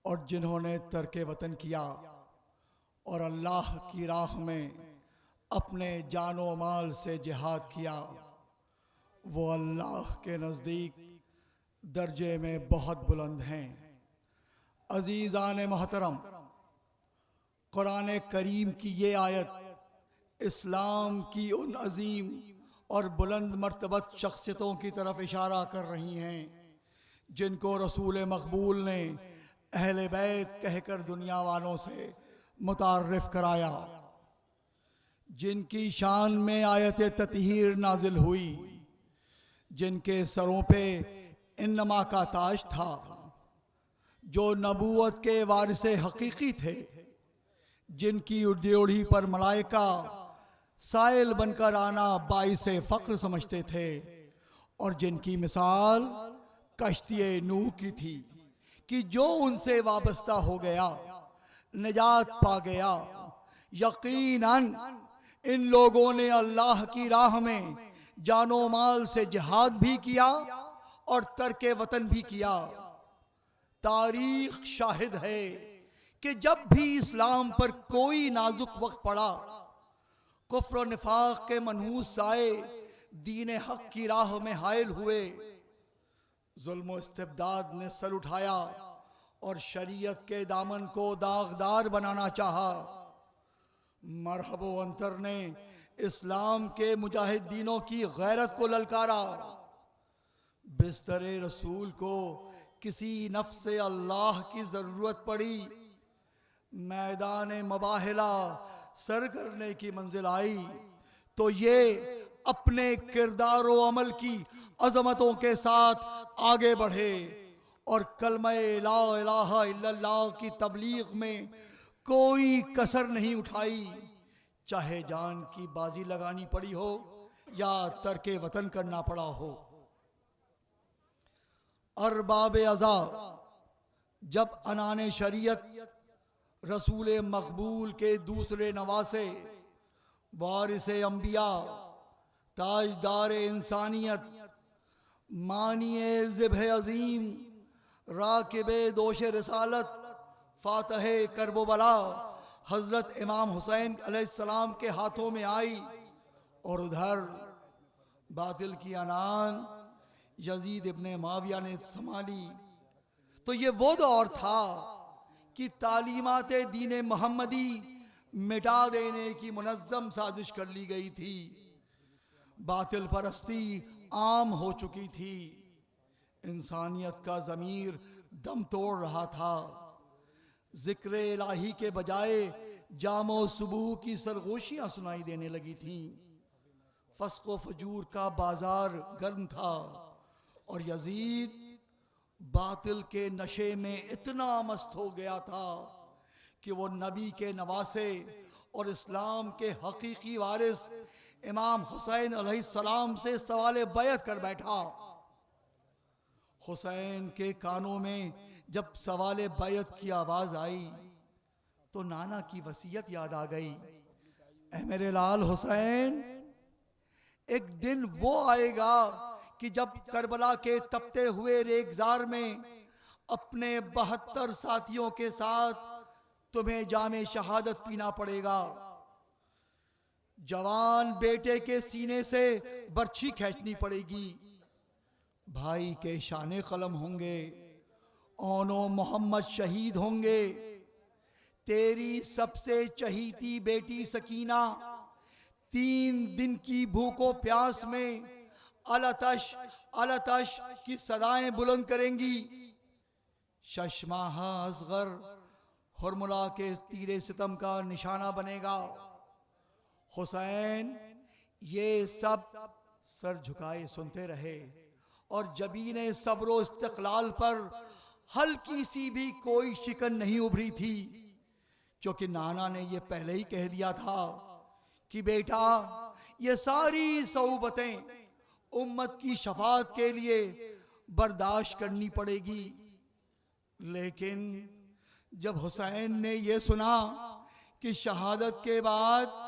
और जिन्होंने तर्क वतन किया और अल्लाह की राह में अपने जानो माल से जिहाद किया, वो अल्लाह के नज़दीक दर्जे में बहुत बुलंद हैं। अजीज़ान मोहतरम, कुरान करीम की ये आयत इस्लाम की उन अजीम और बुलंद मर्तबत शख्सियतों की तरफ इशारा कर रही हैं जिनको रसूल मकबूल ने अहले बैत कहकर दुनिया वालों से मुतार्रिफ कराया, जिनकी शान में आयत ततहीर नाजिल हुई, जिनके सरों पे इन्नमा का ताज था, जो नबूवत के वारिसे हकीकी थे, जिनकी ड्योढ़ी पर मलाइका साइल बनकर आना बाइसे फ़ख्र समझते थे और जिनकी मिसाल कश्ती नूह की थी कि जो उनसे वाबस्ता हो गया निजात पा गया। यकीनन इन लोगों ने अल्लाह की राह में जानो माल से जिहाद भी किया और तर्क वतन भी किया। तारीख शाहिद है कि जब भी इस्लाम पर कोई नाजुक वक्त पड़ा, कुफ्र और निफाक के मनहूस साए दीन हक की राह में हायल हुए, जुल्म और इस्तिबदाद ने सर उठाया और शरीयत के दामन को दागदार बनाना चाहा। मरहबो अंतर ने इस्लाम के मुजाहिदीनों की गैरत को ललकारा। बिस्तरे रसूल को किसी नफ्स अल्लाह की ज़रूरत पड़ी, मैदान मबाहिला सर करने की मंजिल आई तो ये अपने किरदार व अमल की अजमतों के साथ आगे बढ़े और कलमा ला इलाहा इल्लल्लाह की तबलीग में कोई कसर नहीं उठाई, चाहे जान की बाजी लगानी पड़ी हो या तर्के वतन करना पड़ा हो। अरबाब अज़ा जब अनाने शरीयत रसूल मकबूल के दूसरे नवासे वारिसे अंबिया ताजदार इंसानियत मानिए ज़िब्ह अज़ीम राकिब दोश रिसालत फातह करबला हज़रत इमाम हुसैन अलैहिस्सलाम के हाथों में आई और उधर बातिल की अनान यजीद इब्ने माविया ने संभाली, तो ये वो दौर था कि तालीमात दीन मोहम्मदी मिटा देने की मुनज़्ज़म साजिश कर ली गई थी। बातिल परस्ती आम हो चुकी थी, इंसानियत का ज़मीर दम तोड़ रहा था। ज़िक्र इलाही के बजाय जामो सुबह की सरगोशियाँ सुनाई देने लगी थीं। फ़स्क़ व फजूर का बाजार गर्म था और यजीद बातिल के नशे में इतना मस्त हो गया था कि वो नबी के नवासे और इस्लाम के हकीकी वारिस इमाम हुसैन अलैहिस्सलाम से सवाल बैत कर बैठा। हुसैन के कानों में जब सवाल बैत की आवाज़ आई तो नाना की वसीयत याद आ गई, ऐ मेरे लाल हुसैन, एक दिन वो आएगा कि जब करबला के तपते हुए रेगजार में अपने 72 साथियों के साथ तुम्हें जामे शहादत पीना पड़ेगा। जवान बेटे के सीने से बर्छी खींचनी पड़ेगी, भाई के शाने कलम होंगे, ओनो मोहम्मद शहीद होंगे, तेरी सबसे चहीती बेटी सकीना 3 दिन की भूखो प्यास में अलतश अलतश की सदाएं बुलंद करेंगी। शशमाह असगर हुरमुला के तीरे सितम का निशाना बनेगा। हुसैन ये सब सर झुकाए सुनते रहे और जबीने सब्र इस्तक़लाल पर हल्की सी भी कोई शिकन नहीं उभरी थी, क्योंकि नाना ने यह पहले ही कह दिया था कि बेटा ये सारी सऊबतें उम्मत की शफात के लिए बर्दाश्त करनी पड़ेगी। लेकिन जब हुसैन ने यह सुना कि शहादत के बाद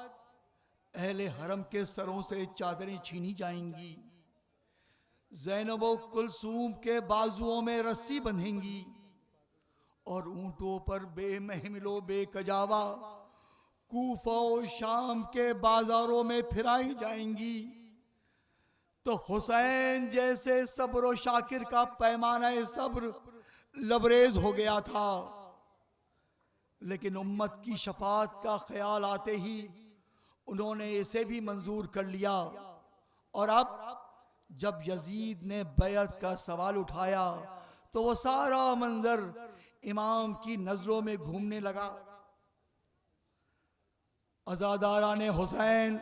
अहले हरम के सरों से चादरें छीनी जाएंगी, ज़ैनब व कुलसूम के बाजुओं में रस्सी बंधेंगी और ऊंटों पर बेमहमिलो बेकजावा कूफा और शाम के बाजारों में फिराई जाएंगी, तो हुसैन जैसे सब्र और शाकिर का पैमाना सब्र लबरेज हो गया था। लेकिन उम्मत की शफात का ख्याल आते ही उन्होंने इसे भी मंजूर कर लिया। और अब जब यजीद ने बैत का सवाल उठाया तो वो सारा मंजर इमाम की नजरों में घूमने लगा। अज़ादाराने हुसैन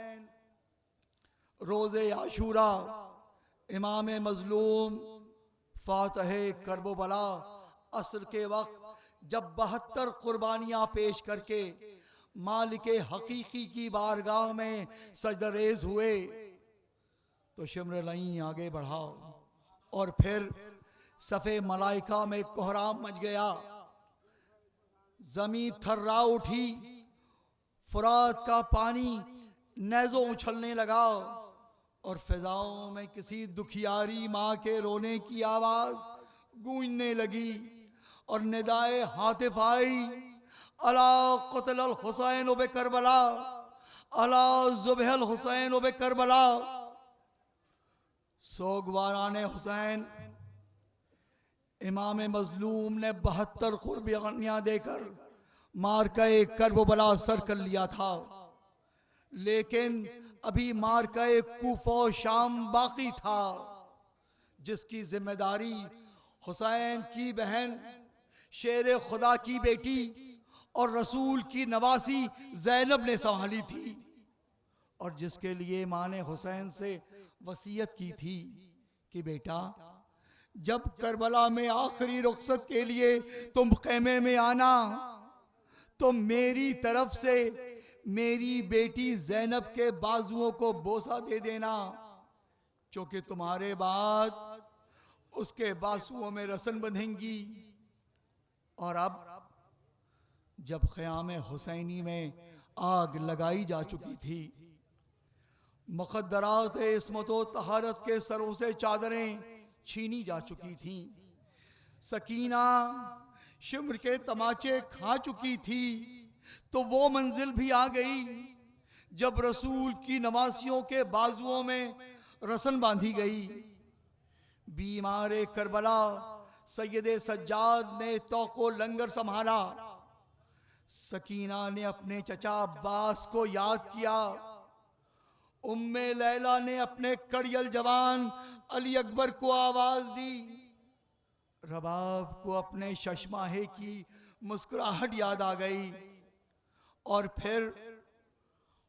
रोज़े आशूरा इमाम मजलूम फातह करबला असर के वक्त जब 72 कुर्बानियाँ पेश करके मालिक हकीकी की बारगाह में सजदरेज हुए तो शिमरलई आगे बढ़ा और फिर सफ़े मलाइका में कोहराम मच गया। ज़मीन थर्रा उठी, फुरात का पानी नेज़ों उछलने लगा और फिजाओं में किसी दुखियारी माँ के रोने की आवाज़ गूंजने लगी और निदाए हातिफ आई, अला क़ुतिल अल हुसैन बे करबला, अला ज़ुबिह अल हुसैन बे करबला। सोगवाराने हुसैन इमाम मजलूम ने 72 कुर्बानियाँ देकर मार्का करबला सर कर लिया था, लेकिन अभी मार्का कूफा शाम बाकी था, जिसकी जिम्मेदारी हुसैन की बहन शेर खुदा की बेटी और रसूल की नवासी ज़ैनब ने संभाली थी और जिसके लिए माँ ने हुसैन से वसीयत की थी कि बेटा जब करबला में आखिरी रुखसत के लिए तुम ख़ैमे में आना तो मेरी तरफ से मेरी बेटी ज़ैनब के बाजुओं को बोसा दे देना, क्योंकि तुम्हारे बाद उसके बाजुओं में रसन बंधेंगी। और अब जब क़याम हुसैनी में आग लगाई जा चुकी थी, मुक़द्दरात इस्मत व तहारत के सरों से चादरें छीनी जा चुकी थीं, सकीना शिम्र के तमाचे खा चुकी थी, तो वो मंजिल भी आ गई जब रसूल की नवासियों के बाजुओं में रसन बांधी गई। बीमार करबला सैयदे सज्जाद ने तौको लंगर संभाला, सकीना ने अपने चचा अब्बास को याद किया, उम्मे लैला ने अपने कड़ियल जवान अली अकबर को आवाज दी, रबाब को अपने शशमाहे की मुस्कुराहट याद आ गई और फिर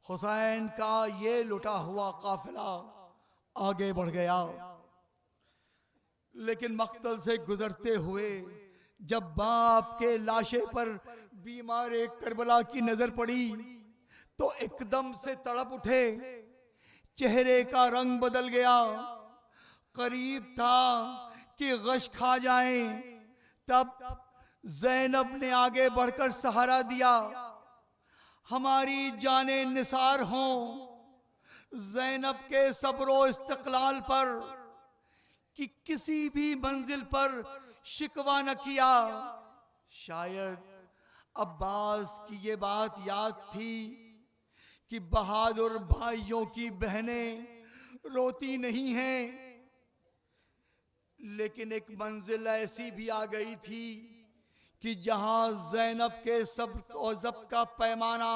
हुसैन का ये लुटा हुआ काफिला आगे बढ़ गया। लेकिन मक्तल से गुजरते हुए जब बाप के लाशे पर बीमार करबला की नजर पड़ी तो एकदम से तड़प उठे, चेहरे का रंग बदल गया, करीब था कि गश खा जाएं। तब ज़ैनब ने आगे बढ़कर सहारा दिया, हमारी जाने निसार हों। ज़ैनब के सब्रो इस्तक़लाल पर कि किसी भी मंजिल पर शिकवा न किया। शायद अब्बास की ये बात याद थी कि बहादुर भाइयों की बहनें रोती नहीं हैं, लेकिन एक मंजिल ऐसी भी आ गई थी कि जहां ज़ैनब के सब्र और ज़ब्त का पैमाना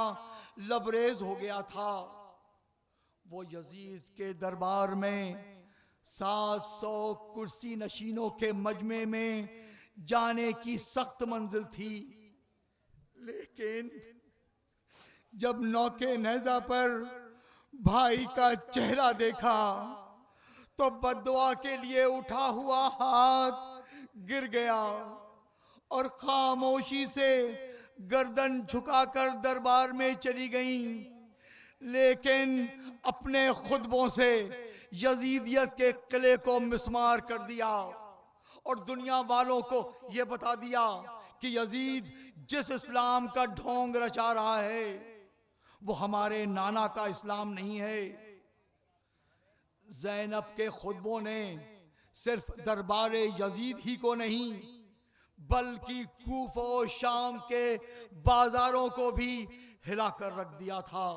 लबरेज हो गया था। वो यजीद के दरबार में 700 कुर्सी नशीनों के मजमे में जाने की सख्त मंजिल थी, लेकिन जब नौके नेज़ा पर भाई का चेहरा देखा तो बद्दुआ के लिए उठा हुआ हाथ गिर गया और खामोशी से गर्दन झुकाकर दरबार में चली गईं, लेकिन अपने खुतबों से यजीदियत के किले को मिस्मार कर दिया और दुनिया वालों को यह बता दिया कि यजीद जिस इस्लाम का ढोंग रचा रहा है वो हमारे नाना का इस्लाम नहीं है। ज़ैनब के खुतबों ने सिर्फ दरबार यजीद ही को नहीं बल्कि कूफा और शाम के बाजारों को भी हिलाकर रख दिया था।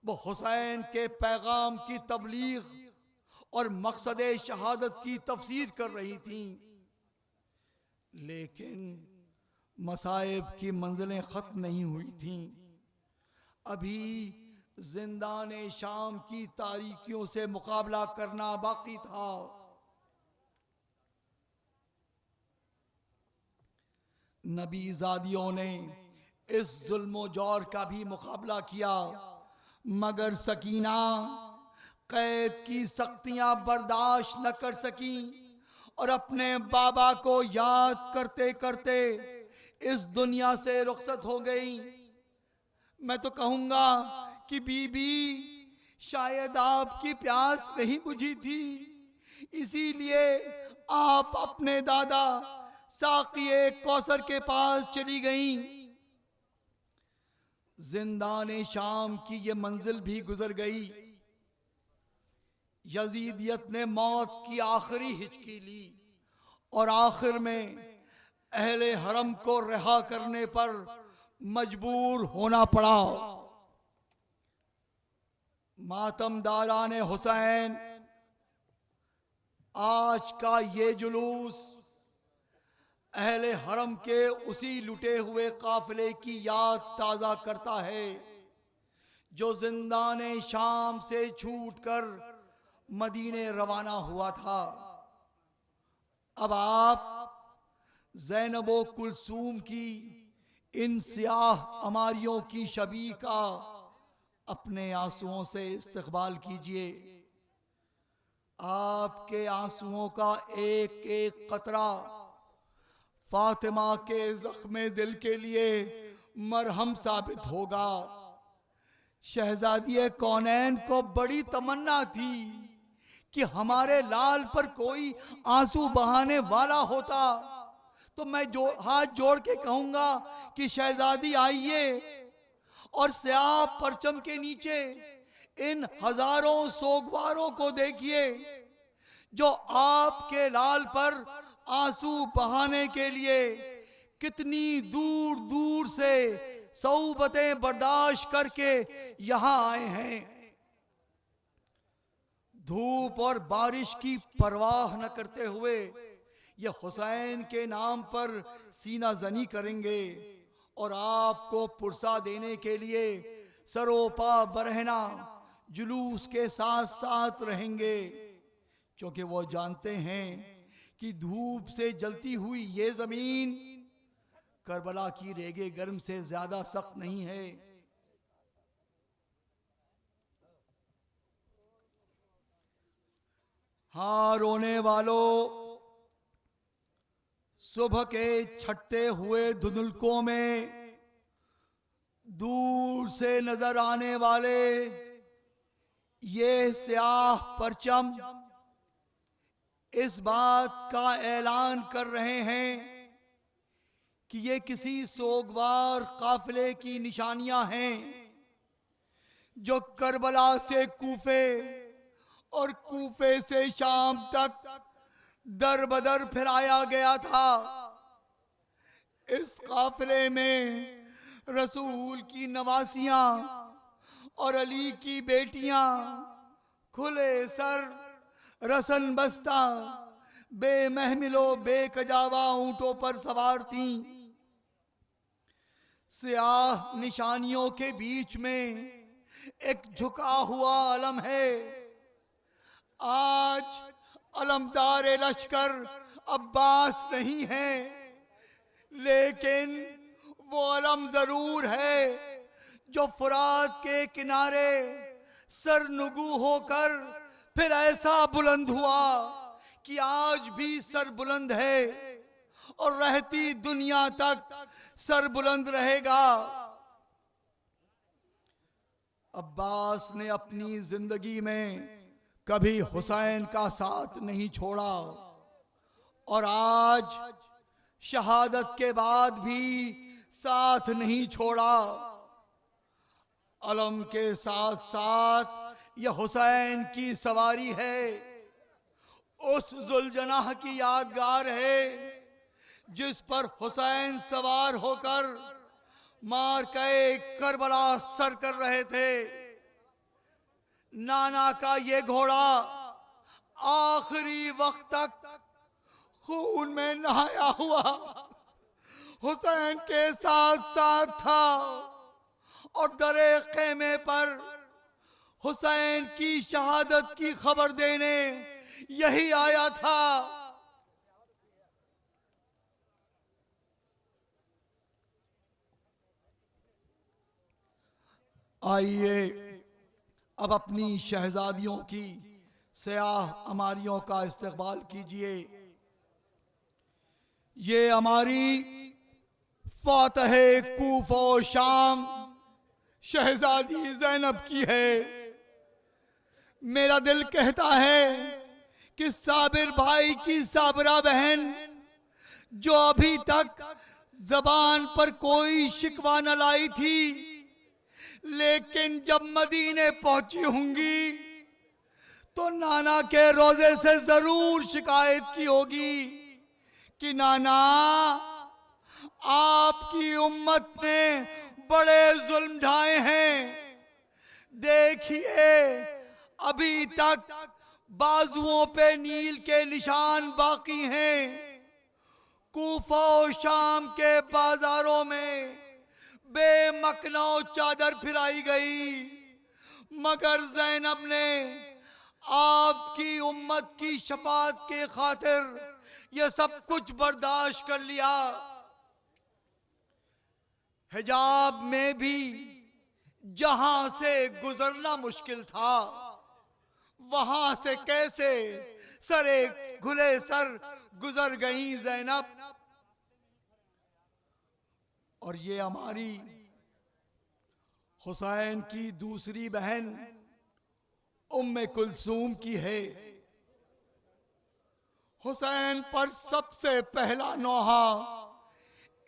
वो हुसैन के पैगाम की तबलीग और मकसद शहादत की तफसीर कर रही थी, लेकिन मसाइब की मंजिलें खत्म नहीं हुई थीं। अभी जिंदान शाम की तारीकियों से मुकाबला करना बाकी था। नबीजादियों ने इस जुल्म जौर का भी मुकाबला किया, मगर सकीना कैद की सख्तियां बर्दाश्त न कर सकी और अपने बाबा को याद करते करते इस दुनिया से रुखसत हो गई। मैं तो कहूंगा कि बीबी, शायद आपकी प्यास नहीं बुझी थी, इसीलिए आप अपने दादा साकिए कौसर के पास चली गईं। जिंदान शाम की ये मंजिल भी गुजर गई। यजीदियत ने मौत की आखिरी हिचकी ली और आखिर में अहले हरम को रिहा करने पर मजबूर होना पड़ा। मातमदारान हुसैन, आज का ये जुलूस अहले हरम के उसी लुटे हुए काफिले की याद ताज़ा करता है जो जिंदान शाम से छूटकर मदीने रवाना हुआ था। अब आप ज़ैनबो कुलसूम की इन स्याह अमारियों की शबी का अपने आंसुओं से इस्तकबाल कीजिए। आपके आंसुओं का एक एक कतरा फातिमा के जख्मे दिल के लिए मरहम साबित होगा। शहजादी कौनैन को बड़ी तमन्ना थी कि हमारे लाल पर कोई आंसू बहाने वाला होता, तो मैं हाथ जोड़ के कहूंगा कि शहजादी आइए और स्याह परचम के नीचे इन हजारों सोगवारों को देखिए जो आपके लाल पर आंसू बहाने के लिए कितनी दूर दूर से सौबतें बर्दाश्त करके यहां आए हैं। धूप और बारिश की परवाह न करते हुए ये हुसैन के नाम पर सीना जनी करेंगे और आपको पुरसा देने के लिए सरोपा बरहना जुलूस के साथ साथ रहेंगे, क्योंकि वो जानते हैं कि धूप से जलती हुई ये जमीन करबला की रेगे गर्म से ज्यादा सख्त नहीं है। हाँ रोने वालों, सुबह के छटते हुए धुंधलकों में दूर से नजर आने वाले ये स्याह परचम इस बात का ऐलान कर रहे हैं कि ये किसी सोगवार काफिले की निशानियां हैं जो करबला से कूफे और कूफे से शाम तक दर बदर फिराया गया था। इस काफिले में रसूल की नवासियां और अली की बेटियां खुले सर रसन बस्ता बेमहमिलो बेकजावा ऊंटों पर सवार थीं। स्याह निशानियों के बीच में एक झुका हुआ अलम है। आज अलमदार लश्कर अब्बास नहीं है, लेकिन वो अलम जरूर है जो फुरात के किनारे सरनुगू होकर फिर ऐसा बुलंद हुआ कि आज भी सर बुलंद है और रहती दुनिया तक सर बुलंद रहेगा। अब्बास ने अपनी जिंदगी में कभी हुसैन का साथ नहीं छोड़ा और आज शहादत के बाद भी साथ नहीं छोड़ा। अलम के साथ साथ यह हुसैन की सवारी है, उस जुलजनाह की यादगार है जिस पर हुसैन सवार होकर मार के करबला सर कर रहे थे। नाना का ये घोड़ा आखिरी वक्त तक खून में नहाया हुआ हुसैन के साथ साथ था और दरे खेमे पर हुसैन की शहादत की खबर देने यही आया था। आइए अब अपनी शहजादियों की सयाह अमारियों का इस्तकबाल कीजिए। ये हमारी फातह कूफा और शाम शहजादी ज़ैनब की है। मेरा दिल कहता है कि साबिर भाई की साबरा बहन जो अभी तक जबान पर कोई शिकवा न लाई थी, लेकिन जब मदीने पहुंची होंगी तो नाना के रोजे से जरूर शिकायत की होगी कि नाना, आपकी उम्मत ने बड़े जुल्म ढाए हैं। देखिए अभी तक बाजुओं पे नील के निशान बाकी हैं। कूफा और शाम के बाजारों में बेमकनो चादर फिराई गई, मगर ज़ैनब ने आपकी उम्मत की शफात के खातिर यह सब कुछ बर्दाश्त कर लिया। हिजाब में भी जहां से गुजरना मुश्किल था, वहां से कैसे सरे खुले सर गुजर गई ज़ैनब। और ये हमारी हुसैन की दूसरी बहन उम्मे कुलसूम की है। हुसैन पर सबसे पहला नोहा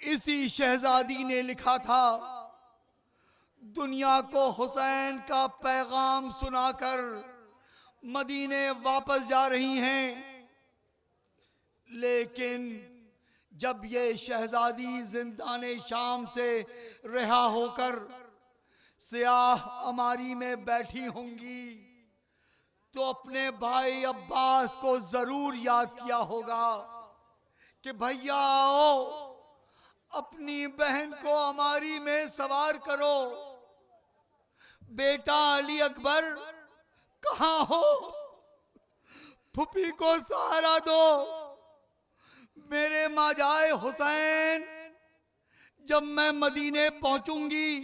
इसी शहजादी ने लिखा था। दुनिया को हुसैन का पैगाम सुनाकर मदीने वापस जा रही हैं, लेकिन जब ये शहजादी जिंदाने शाम से रिहा होकर सियाह अमारी में बैठी होंगी तो अपने भाई अब्बास को जरूर याद किया होगा कि भैया आओ, अपनी बहन को अमारी में सवार करो। बेटा अली अकबर कहाँ हो? फुफी को सहारा दो। मेरे माजाए हुसैन, जब मैं मदीने पहुंचूंगी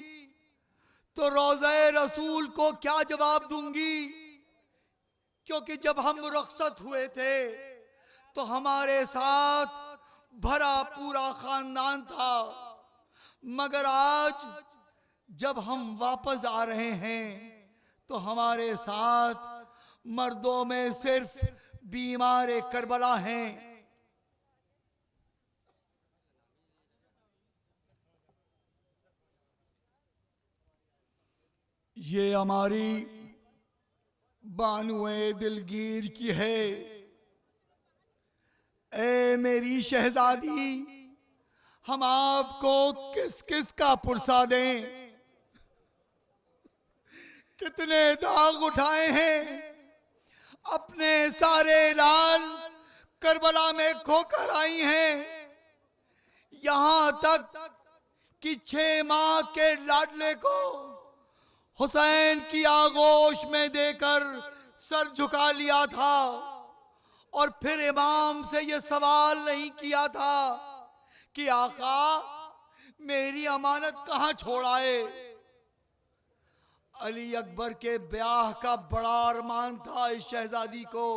तो रोज़े रसूल को क्या जवाब दूंगी? क्योंकि जब हम रुखसत हुए थे तो हमारे साथ भरा पूरा खानदान था, मगर आज जब हम वापस आ रहे हैं तो हमारे साथ मर्दों में सिर्फ बीमार करबला हैं। ये हमारी बानुए दिलगीर की है। ए मेरी शहजादी, हम आपको किस किस का पुरसा दें? कितने दाग उठाए हैं, अपने सारे लाल करबला में खोकर आई हैं। यहां तक कि 6 माह के लाडले को हुसैन की आगोश में देकर सर झुका लिया था और फिर इमाम से यह सवाल नहीं किया था कि आका मेरी अमानत कहां छोड़ आए। अली अकबर के ब्याह का बड़ा अरमान था इस शहजादी को,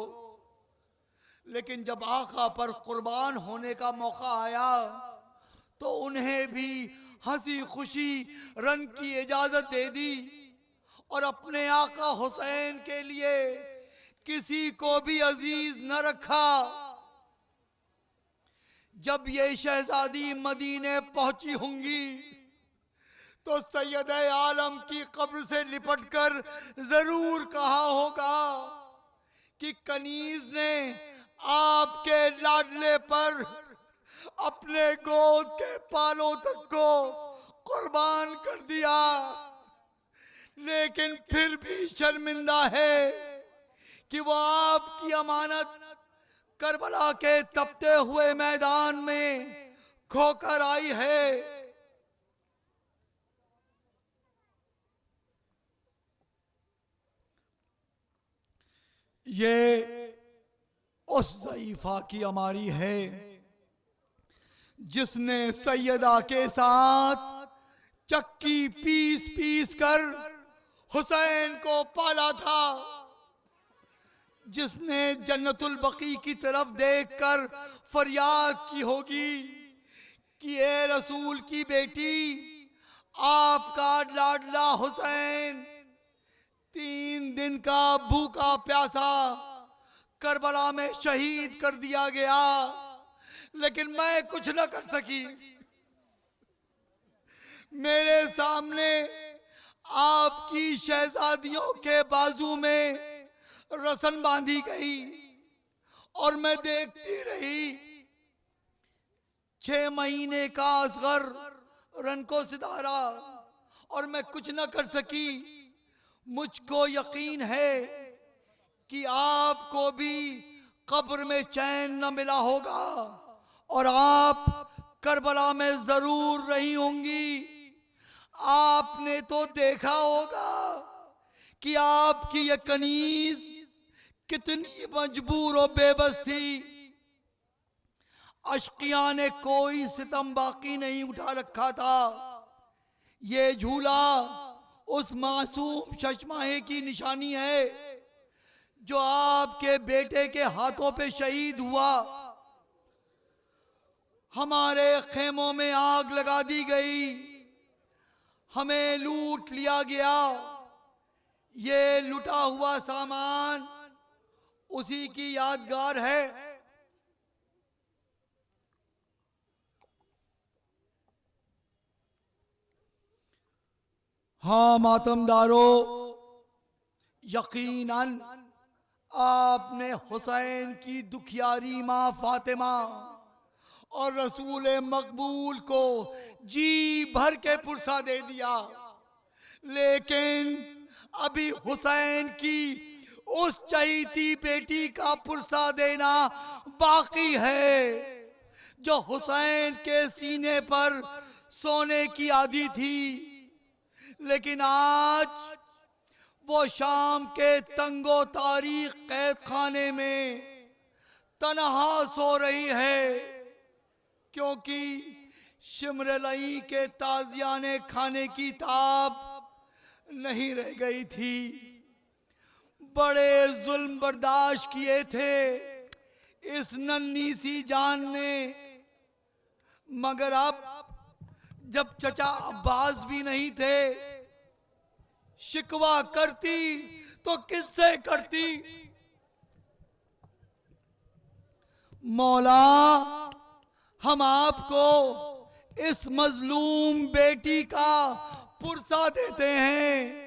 लेकिन जब आका पर कुर्बान होने का मौका आया तो उन्हें भी हंसी खुशी रन की इजाजत दे दी और अपने आका हुसैन के लिए किसी को भी अजीज न रखा। जब ये शहजादी मदीने पहुंची होंगी तो सैयद आलम की कब्र से लिपटकर जरूर कहा होगा कि कनीज ने आपके लाडले पर अपने गोद के पालों तक को कुर्बान कर दिया, लेकिन फिर भी शर्मिंदा है कि वो आपकी अमानत करबला के तपते हुए मैदान में खोकर आई है। ये उस ज़ईफा की अमारी है जिसने सैयदा के साथ चक्की पीस पीस कर हुसैन को पाला था, जिसने जन्नतुल बकी की तरफ देखकर फरियाद की होगी कि ए रसूल की बेटी, आपका लाडला हुसैन 3 दिन का भूखा प्यासा करबला में शहीद कर दिया गया, लेकिन मैं कुछ न कर सकी। मेरे सामने आपकी शहजादियों के बाजू में रसन बांधी गई और मैं देखती रही। 6 महीने का असगर रन को सितारा और मैं कुछ न कर सकी। मुझको यकीन है कि आपको भी कब्र में चैन न मिला होगा और आप करबला में जरूर रही होंगी। आपने तो देखा होगा कि आपकी ये कनीज कितनी मजबूर और बेबस थी। अशकिया ने कोई सितम बाकी नहीं उठा रखा था। ये झूला उस मासूम चश्माहे की निशानी है जो आपके बेटे के हाथों पे शहीद हुआ। हमारे खेमों में आग लगा दी गई, हमें लूट लिया गया। ये लुटा हुआ सामान उसी की यादगार है। हाँ मातमदारो, यकीनन आपने हुसैन की दुखियारी माँ फातिमा और रसूल मकबूल को जी भर के पुरसा दे दिया, लेकिन अभी हुसैन की उस चहीती बेटी का पुरसा देना बाकी है जो हुसैन के सीने पर सोने की आदी थी। लेकिन आज वो शाम के तंगो तारीख कैद खाने में तन्हा सो रही है, क्योंकि शिमरलई के ताजियाने खाने की ताब नहीं रह गई थी। बड़े जुल्म बर्दाश्त किए थे इस नन्ही सी जान ने, मगर अब जब चचा अब्बास भी नहीं थे, शिकवा करती तो किससे करती। मौला, हम आपको इस मजलूम बेटी का पुरसा देते हैं।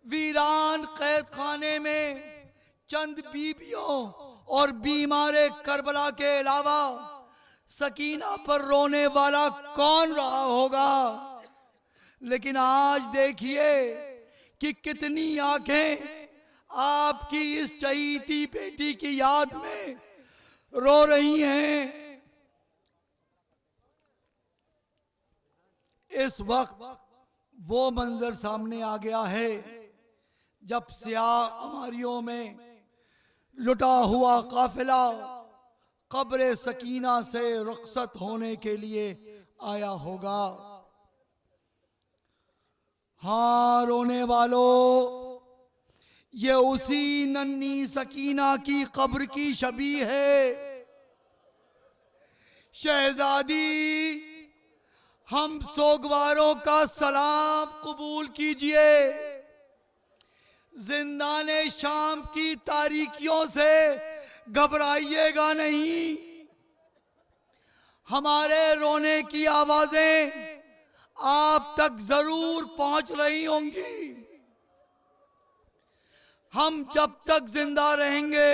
वीरान कैद खाने में चंद बीबियों और बीमारे करबला के अलावा सकीना पर रोने वाला कौन रहा होगा। लेकिन आज देखिए कि कितनी आंखें आपकी इस चहीती बेटी की याद में रो रही हैं। इस वक्त वो मंजर सामने आ गया है जब स्याह अमारियों में लुटा हुआ काफिला कब्र सकीना से रुखसत होने के लिए आया होगा। हाँ रोने वालों, ये उसी नन्ही सकीना की कब्र की शबी है। शहजादी, हम सोगवारों का सलाम कबूल कीजिए। जिंदाने शाम की तारीकियों से घबराइएगा नहीं। हमारे रोने की आवाजें आप तक जरूर पहुंच रही होंगी। हम जब तक जिंदा रहेंगे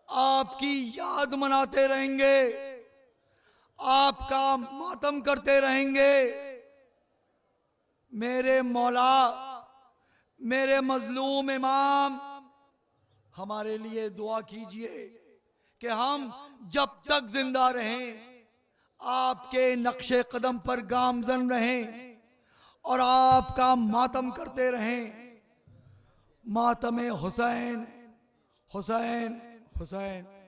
आपकी याद मनाते रहेंगे। आपका मातम करते रहेंगे। मेरे मौला, मेरे मजलूम इमाम, हमारे लिए दुआ कीजिए कि हम जब तक जिंदा रहें आपके नक्शे कदम पर गामजन रहें और आपका मातम करते रहें। मातम हुसैन, हुसैन, हुसैन।